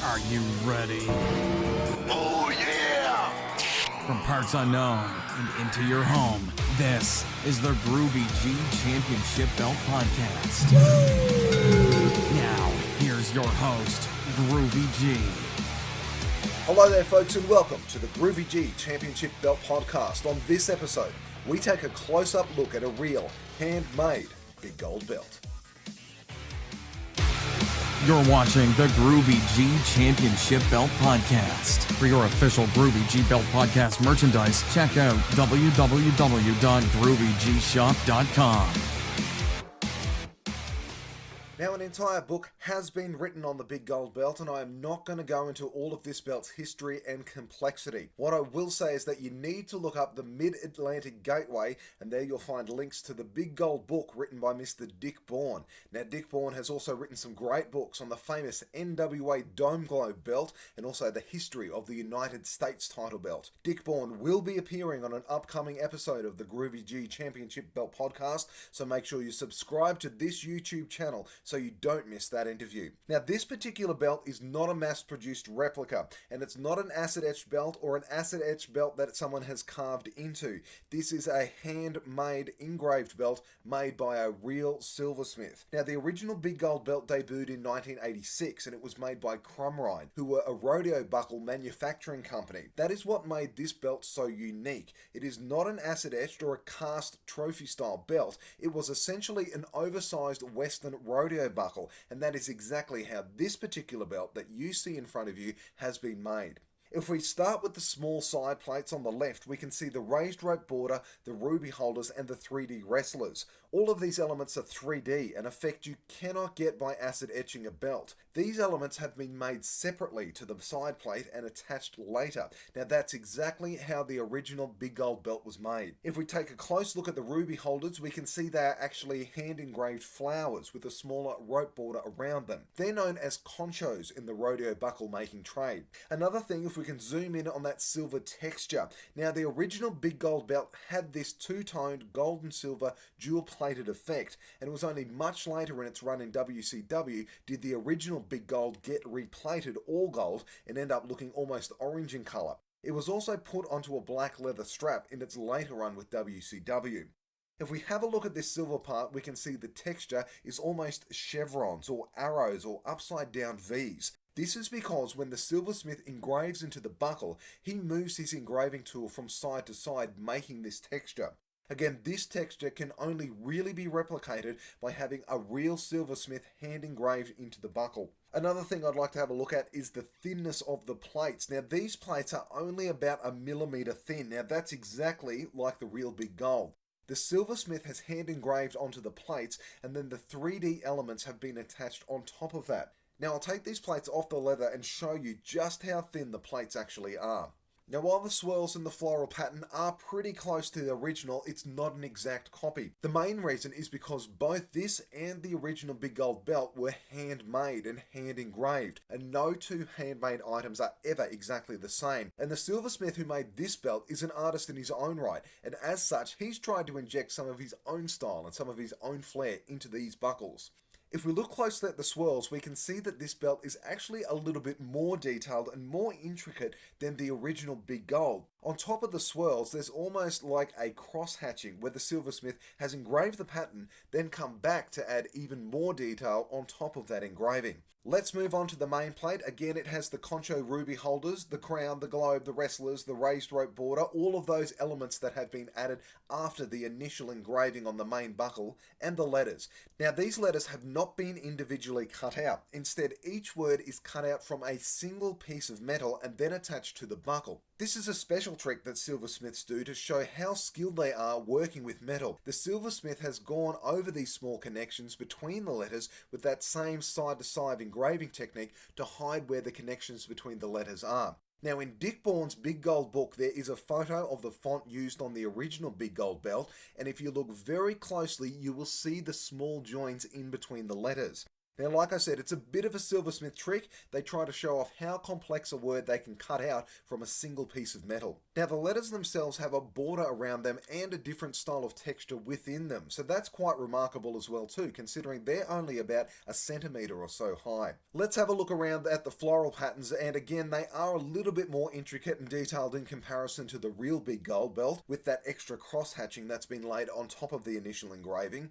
Are you ready? Oh yeah! From parts unknown and into your home, this is the Groovy G Championship Belt Podcast. Now, here's your host, Groovy G. Hello there folks and welcome to the Groovy G Championship Belt Podcast. On this episode, we take a close-up look at a real, handmade big gold belt. You're watching the Groovy G Championship Belt Podcast. For your official Groovy G Belt Podcast merchandise, check out www.groovygshop.com. Now, an entire book has been written on the big gold belt, and I am not going to go into all of this belt's history and complexity. What I will say is that you need to look up the Mid-Atlantic Gateway, and there you'll find links to the big gold book written by Mr. Dick Bourne. Now, Dick Bourne has also written some great books on the famous NWA Dome Globe belt, and also the history of the United States title belt. Dick Bourne will be appearing on an upcoming episode of the Groovy G Championship Belt Podcast, so make sure you subscribe to this YouTube channel so you don't miss that interview. Now, this particular belt is not a mass-produced replica, and it's not an acid-etched belt or an acid-etched belt that someone has carved into. This is a handmade engraved belt made by a real silversmith. Now, the original big gold belt debuted in 1986, and it was made by Crumrine, who were a rodeo buckle manufacturing company. That is what made this belt so unique. It is not an acid-etched or a cast trophy-style belt. It was essentially an oversized Western rodeo buckle, and that is exactly how this particular belt that you see in front of you has been made. If we start with the small side plates on the left, we can see the raised rope border, the ruby holders, and the 3D wrestlers. All of these elements are 3D, an effect you cannot get by acid etching a belt. These elements have been made separately to the side plate and attached later. Now that's exactly how the original big gold belt was made. If we take a close look at the ruby holders, we can see they are actually hand engraved flowers with a smaller rope border around them. They're known as conchos in the rodeo buckle making trade. Another thing, if we can zoom in on that silver texture. Now the original big gold belt had this two-toned gold and silver dual plated effect, and it was only much later in its run in WCW did the original big gold get replated all gold and end up looking almost orange in colour. It was also put onto a black leather strap in its later run with WCW. If we have a look at this silver part, we can see the texture is almost chevrons or arrows or upside down V's. This is because when the silversmith engraves into the buckle, he moves his engraving tool from side to side, making this texture. Again, this texture can only really be replicated by having a real silversmith hand engraved into the buckle. Another thing I'd like to have a look at is the thinness of the plates. Now these plates are only about a millimeter thin. Now that's exactly like the real big gold. The silversmith has hand engraved onto the plates, and then the 3D elements have been attached on top of that. Now I'll take these plates off the leather and show you just how thin the plates actually are. Now while the swirls and the floral pattern are pretty close to the original, it's not an exact copy. The main reason is because both this and the original big gold belt were handmade and hand engraved, and no two handmade items are ever exactly the same. And the silversmith who made this belt is an artist in his own right, and as such he's tried to inject some of his own style and some of his own flair into these buckles. If we look closely at the swirls, we can see that this belt is actually a little bit more detailed and more intricate than the original big gold. On top of the swirls, there's almost like a cross-hatching where the silversmith has engraved the pattern, then come back to add even more detail on top of that engraving. Let's move on to the main plate. Again, it has the concho ruby holders, the crown, the globe, the wrestlers, the raised rope border, all of those elements that have been added after the initial engraving on the main buckle, and the letters. Now, these letters have not been individually cut out. Instead, each word is cut out from a single piece of metal and then attached to the buckle. This is a special trick that silversmiths do to show how skilled they are working with metal. The silversmith has gone over these small connections between the letters with that same side-to-side engraving technique to hide where the connections between the letters are. Now in Dick Bourne's big gold book there is a photo of the font used on the original big gold belt, and if you look very closely you will see the small joins in between the letters. Now, like I said, it's a bit of a silversmith trick. They try to show off how complex a word they can cut out from a single piece of metal. Now, the letters themselves have a border around them and a different style of texture within them, so that's quite remarkable as well too, considering they're only about a centimetre or so high. Let's have a look around at the floral patterns, and again, they are a little bit more intricate and detailed in comparison to the real big gold belt, with that extra cross hatching that's been laid on top of the initial engraving.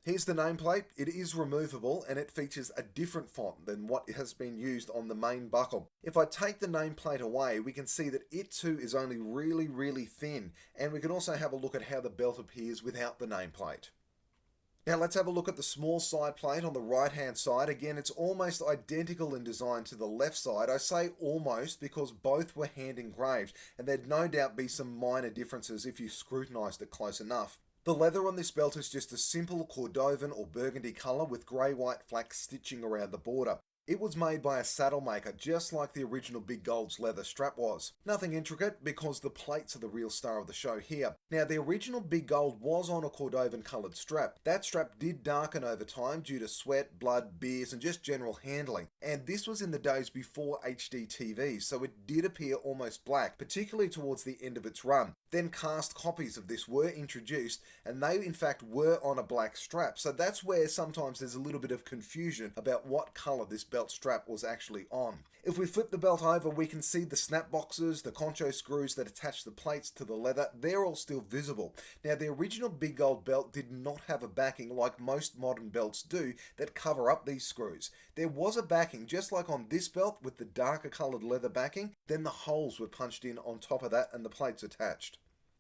Here's the nameplate. It is removable and it features a different font than what has been used on the main buckle. If I take the nameplate away, we can see that it too is only really thin, and we can also have a look at how the belt appears without the nameplate. Now let's have a look at the small side plate on the right hand side. Again, it's almost identical in design to the left side. I say almost because both were hand engraved, and there'd no doubt be some minor differences if you scrutinised it close enough. The leather on this belt is just a simple Cordovan or burgundy colour with grey-white flax stitching around the border. It was made by a saddle maker, just like the original Big Gold's leather strap was. Nothing intricate, because the plates are the real star of the show here. Now, the original Big Gold was on a Cordovan coloured strap. That strap did darken over time due to sweat, blood, beers, and just general handling. And this was in the days before HD TVs, so it did appear almost black, particularly towards the end of its run. Then cast copies of this were introduced, and they in fact were on a black strap. So that's where sometimes there's a little bit of confusion about what colour this belt strap was actually on. If we flip the belt over, we can see the snap boxes, the concho screws that attach the plates to the leather. They're all still visible. Now, the original Big Gold belt did not have a backing like most modern belts do that cover up these screws. There was a backing, just like on this belt with the darker coloured leather backing, then the holes were punched in on top of that and the plates attached.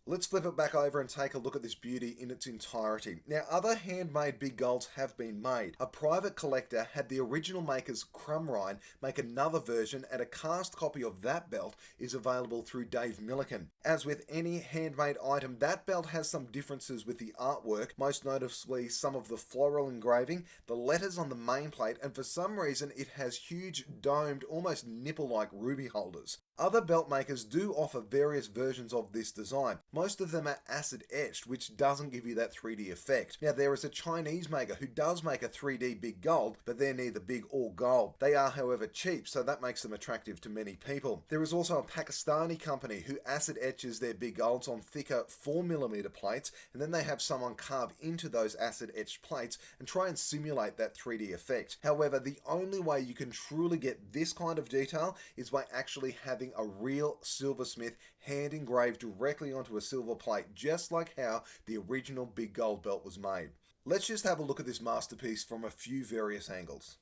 Let's flip it back over and take a look at this beauty in its entirety. Now, other handmade Big Golds have been made. A private collector had the original maker's Crumrine make another version, and a cast copy of that belt is available through Dave Milliken. As with any handmade item, that belt has some differences with the artwork, most noticeably some of the floral engraving, the letters on the main plate, and for some reason it has huge domed, almost nipple-like ruby holders. Other belt makers do offer various versions of this design. Most of them are acid etched, which doesn't give you that 3D effect. Now, there is a Chinese maker who does make a 3D Big Gold, but they're neither big or gold. They are, however, cheap, so that makes them attractive to many people. There is also a Pakistani company who acid etches their Big Golds on thicker 4mm plates, and then they have someone carve into those acid etched plates and try and simulate that 3D effect. However, the only way you can truly get this kind of detail is by actually having a real silversmith hand engraved directly onto a silver plate, just like how the original Big Gold belt was made. Let's just have a look at this masterpiece from a few various angles.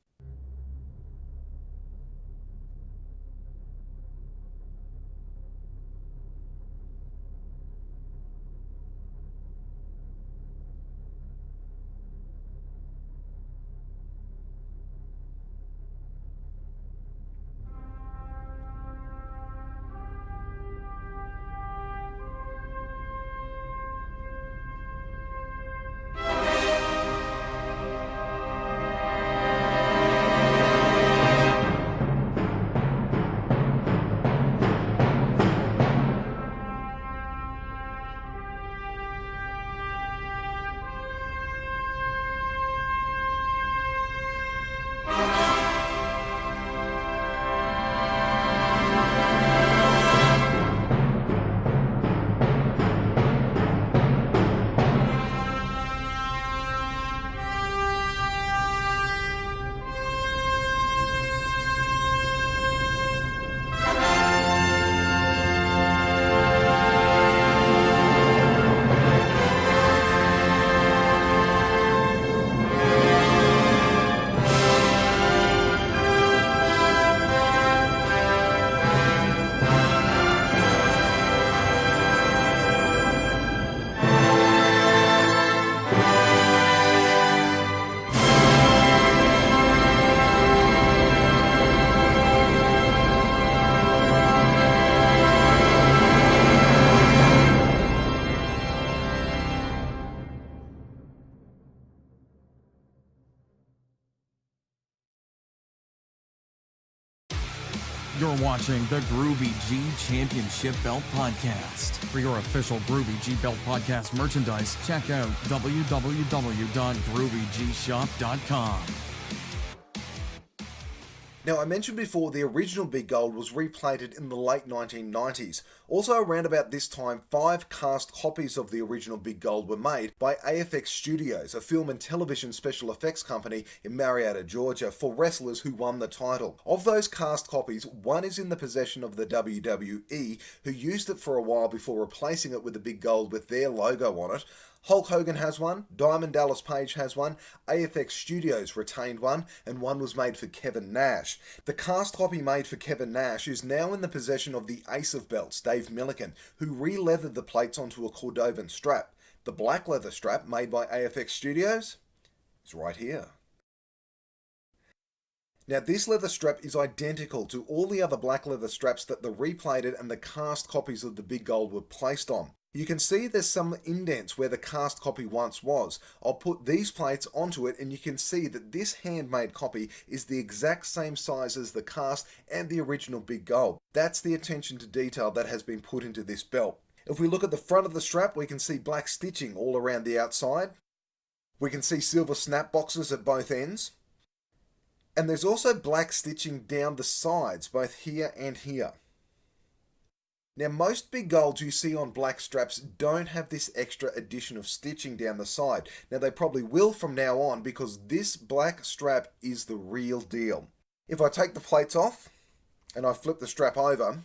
You're watching the Groovy G Championship Belt Podcast. For your official Groovy G Belt Podcast merchandise, check out www.groovygshop.com. Now, I mentioned before the original Big Gold was replated in the late 1990s. Also, around about this time, 5 cast copies of the original Big Gold were made by AFX Studios, a film and television special effects company in Marietta, Georgia, for wrestlers who won the title. Of those cast copies, one is in the possession of the WWE, who used it for a while before replacing it with the Big Gold with their logo on it. Hulk Hogan has one, Diamond Dallas Page has one, AFX Studios retained one, and one was made for Kevin Nash. The cast copy made for Kevin Nash is now in the possession of the Ace of Belts, Dave Millican, who re-leathered the plates onto a Cordovan strap. The black leather strap, made by AFX Studios, is right here. Now, this leather strap is identical to all the other black leather straps that the replated and the cast copies of the Big Gold were placed on. You can see there's some indents where the cast copy once was. I'll put these plates onto it and you can see that this handmade copy is the exact same size as the cast and the original Big Gold. That's the attention to detail that has been put into this belt. If we look at the front of the strap, we can see black stitching all around the outside. We can see silver snap boxes at both ends. And there's also black stitching down the sides, both here and here. Now, most Big Golds you see on black straps don't have this extra addition of stitching down the side. Now, they probably will from now on because this black strap is the real deal. If I take the plates off and I flip the strap over,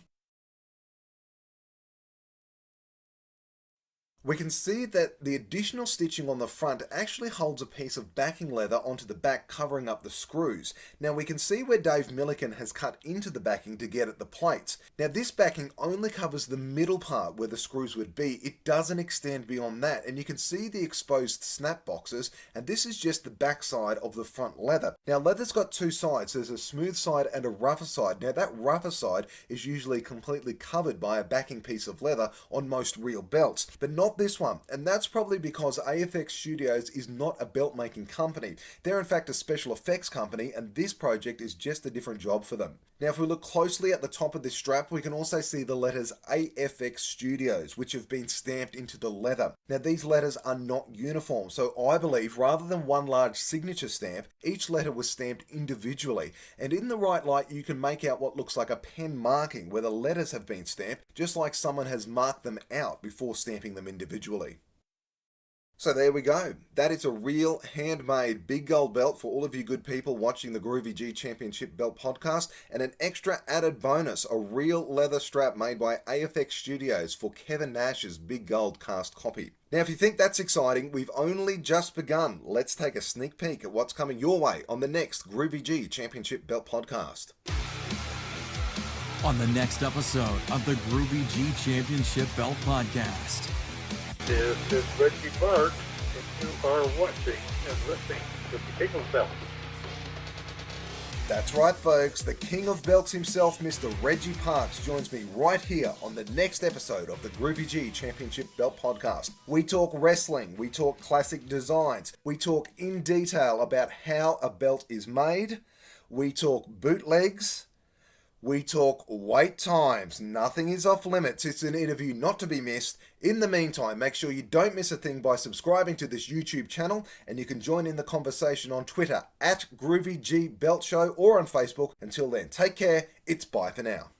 we can see that the additional stitching on the front actually holds a piece of backing leather onto the back, covering up the screws. Now, we can see where Dave Millican has cut into the backing to get at the plates. Now, this backing only covers the middle part where the screws would be. It doesn't extend beyond that, and you can see the exposed snap boxes, and this is just the back side of the front leather. Now, leather's got two sides. There's a smooth side and a rougher side. Now, that rougher side is usually completely covered by a backing piece of leather on most real belts, but not this one, and that's probably because AFX Studios is not a belt making company. They're in fact a special effects company, and this project is just a different job for them. Now, if we look closely at the top of this strap, we can also see the letters AFX Studios, which have been stamped into the leather. Now, these letters are not uniform, so I believe rather than one large signature stamp, each letter was stamped individually. And in the right light, you can make out what looks like a pen marking where the letters have been stamped, just like someone has marked them out before stamping them individually. So there we go. That is a real handmade Big Gold belt for all of you good people watching the Groovy G Championship Belt podcast, and an extra added bonus, a real leather strap made by AFX Studios for Kevin Nash's Big Gold cast copy. Now, if you think that's exciting, we've only just begun. Let's take a sneak peek at what's coming your way on the next Groovy G Championship Belt podcast. On the next episode of the Groovy G Championship Belt podcast. This is Reggie Parks, and you are watching and listening to the King of Belts. That's right, folks. The King of Belts himself, Mr. Reggie Parks, joins me right here on the next episode of the Groovy G Championship Belt podcast. We talk wrestling, we talk classic designs, we talk in detail about how a belt is made, we talk bootlegs, we talk wait times. Nothing is off limits. It's an interview not to be missed. In the meantime, make sure you don't miss a thing by subscribing to this YouTube channel, and you can join in the conversation on Twitter @GroovyGBeltShow or on Facebook. Until then, take care. It's bye for now.